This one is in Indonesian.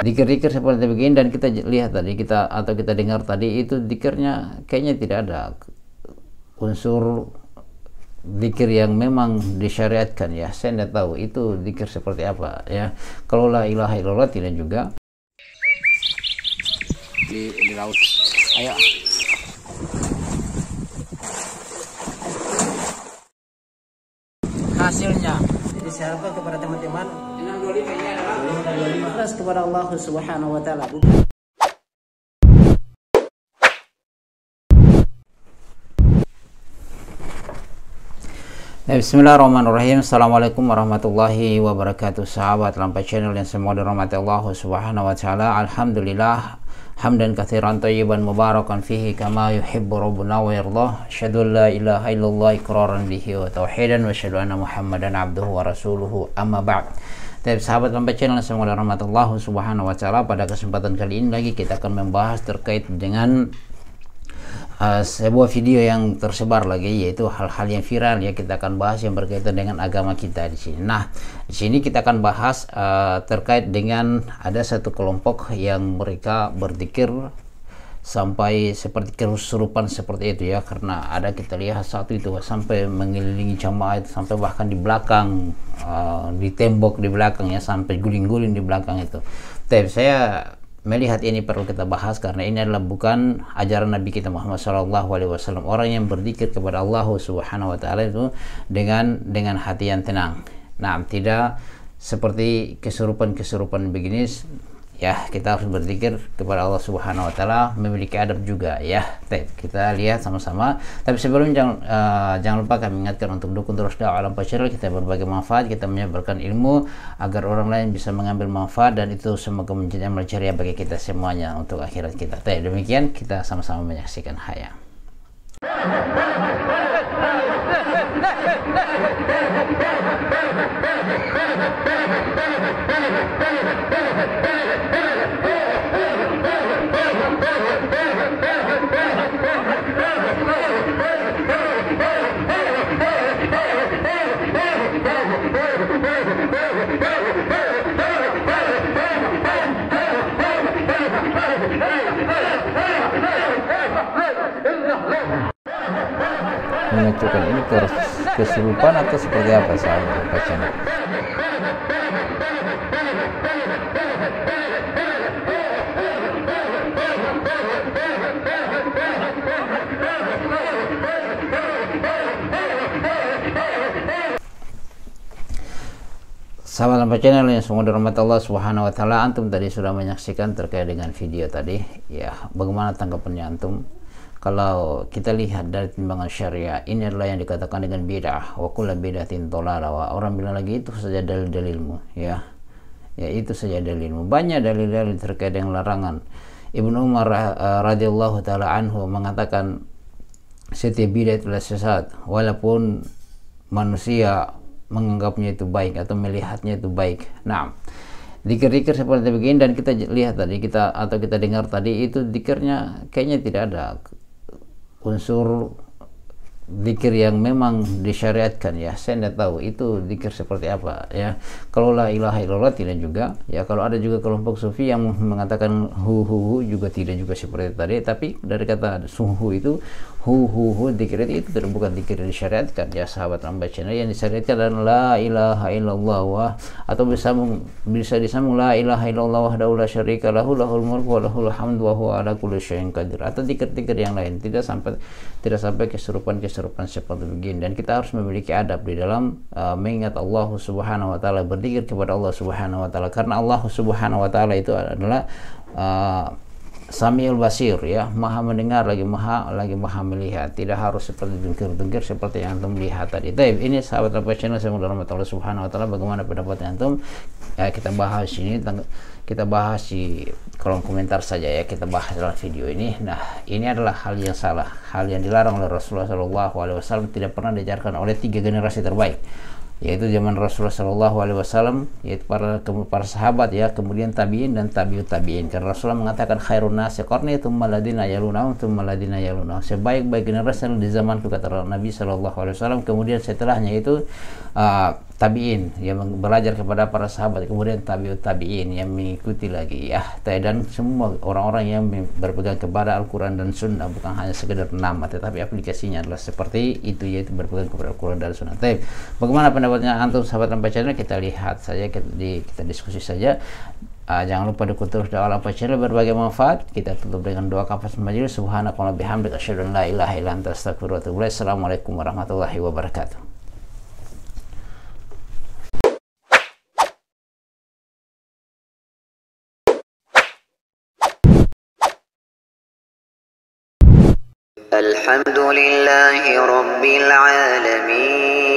Dikir-dikir seperti begini, dan kita lihat tadi, kita dengar tadi, itu dikirnya kayaknya tidak ada unsur dikir yang memang disyariatkan ya. Saya tidak tahu itu dikir seperti apa ya. Kalau la ilaha illallah tidak juga di laut. Ayo. Hasilnya diharapkan kepada teman-teman 625 ini adalah ikhlas kepada Allah Subhanahu wa taala. Bismillahirrahmanirrahim. Assalamualaikum warahmatullahi wabarakatuh. Sahabat Lampai Channel yang semua dirahmati Allah Subhanahu wa taala. Alhamdulillah hamdan katsiran thayyiban mubarakan fihi kama yuhibbu rabbuna wa yardah. Asyhadu an la ilaha illallah iqraran bihi wa tauhidan wa asyhadu anna Muhammadan abduhu wa rasuluhu. Amma ba'd. Sahabat Lampai Channel yang semua dirahmati Allah Subhanahu wa taala, pada kesempatan kali ini lagi kita akan membahas terkait dengan sebuah video yang tersebar lagi, yaitu hal-hal yang viral ya. Kita akan bahas yang berkaitan dengan agama kita di sini. Nah, di sini kita akan bahas terkait dengan ada satu kelompok yang mereka berzikir sampai seperti kesurupan seperti itu ya, karena ada kita lihat satu itu sampai mengelilingi jamaah itu, sampai bahkan di belakang di tembok di belakang ya, sampai guling-guling di belakang itu. Tapi saya melihat ini perlu kita bahas karena ini adalah bukan ajaran Nabi kita Muhammad SAW. Orang yang berzikir kepada Allah Subhanahu wa taala itu dengan hati yang tenang. Nah, tidak seperti kesurupan begini ya. Kita harus berzikir kepada Allah Subhanahu wa taala, memiliki adab juga ya. Kita lihat sama-sama. Tapi sebelum jangan lupa kami ingatkan untuk dukung terus dakwah Lampai Channel. Kita berbagi manfaat, kita menyebarkan ilmu agar orang lain bisa mengambil manfaat, dan itu semoga menjadi amal jariah bagi kita semuanya untuk akhirat kita. Demikian kita sama-sama menyaksikan hayang. Menunjukkan ini kesurupan atau seperti apa sahabat bacanya? Sahabat Lampai Channel yang semua dirahmati Allah Subhanahu wa taala, antum tadi sudah menyaksikan terkait dengan video tadi ya. Bagaimana tanggapannya antum? Kalau kita lihat dari timbangan syariah, ini adalah yang dikatakan dengan bid'ah, wa kullu bid'atin dhalalah. Orang bilang lagi itu saja dalil-dalilmu ya. Ya, itu saja dalilmu. Banyak dalil-dalil terkait dengan larangan. Ibnu Umar radhiyallahu taala anhu mengatakan setiap bid'ah adalah sesat, walaupun manusia menganggapnya itu baik atau melihatnya itu baik. Nah, dikir-dikir seperti begini, dan kita lihat tadi, kita dengar tadi, itu dikirnya kayaknya tidak ada unsur dikir yang memang disyariatkan ya. Saya tidak tahu itu dikir seperti apa ya. Kalau la ilaha illallah tidak juga ya. Kalau ada juga kelompok sufi yang mengatakan hu juga tidak juga seperti tadi. Tapi dari kata suhu itu hu dikir itu bukan dikir yang disyariatkan ya. Sahabat Lampai Channel, yang disyariatkan adalah la ilaha illallah atau bisa disambung la ilaha illallah wahdahu la syarika lahu lahul mulku wa lahul hamdu wa huwa ala kulli syai'in qadir, atau dikir-dikir yang lain. Tidak sampai kesurupan seperti begini. Dan kita harus memiliki adab di dalam mengingat Allah Subhanahu wa taala, berzikir kepada Allah Subhanahu wa taala, karena Allah Subhanahu wa taala itu adalah Samiul Basir ya, maha mendengar lagi maha melihat. Tidak harus seperti dengkir seperti yang antum lihat tadi. Ini sahabat Lampai Channel yang dirahmati Allah Subhanahu wa taala, bagaimana pendapat antum? Kita bahas ini, kita bahas di kolom komentar saja ya. Kita bahas dalam video ini. Nah, ini adalah hal yang salah, hal yang dilarang oleh Rasulullah SAW, tidak pernah diajarkan oleh 3 generasi terbaik. yaitu zaman Rasulullah Shallallahu Alaihi Wasallam, yaitu para sahabat ya, kemudian tabiin dan tabiut tabiin. Karena Rasulullah mengatakan khairun nasi qarni tsumma ladina yalunahum tsumma ladina yalunahum, sebaik-baik generasi di zamanku, kata Nabi Shallallahu Alaihi Wasallam, kemudian setelahnya itu tabiin yang belajar kepada para sahabat, kemudian tabiut tabiin yang mengikuti lagi ya, dan semua orang-orang yang berpegang kepada Al-Quran dan Sunnah, bukan hanya sekedar nama tetapi aplikasinya adalah seperti itu, yaitu berpegang kepada Al-Quran dan Sunnah. Tapi bagaimana pendapatnya antum sahabat Lampa Channel? Kita lihat saja, kita diskusi saja. Jangan lupa dukung terus dakwah Lampa Channel, berbagai manfaat. Kita tutup dengan doa kafarat majelis. Subhanakallahumma bihamdika asyhadu an la ilaha illa anta astaghfiruka wa atubu ilaik. Assalamualaikum warahmatullahi wabarakatuh. الحمد لله رب العالمين.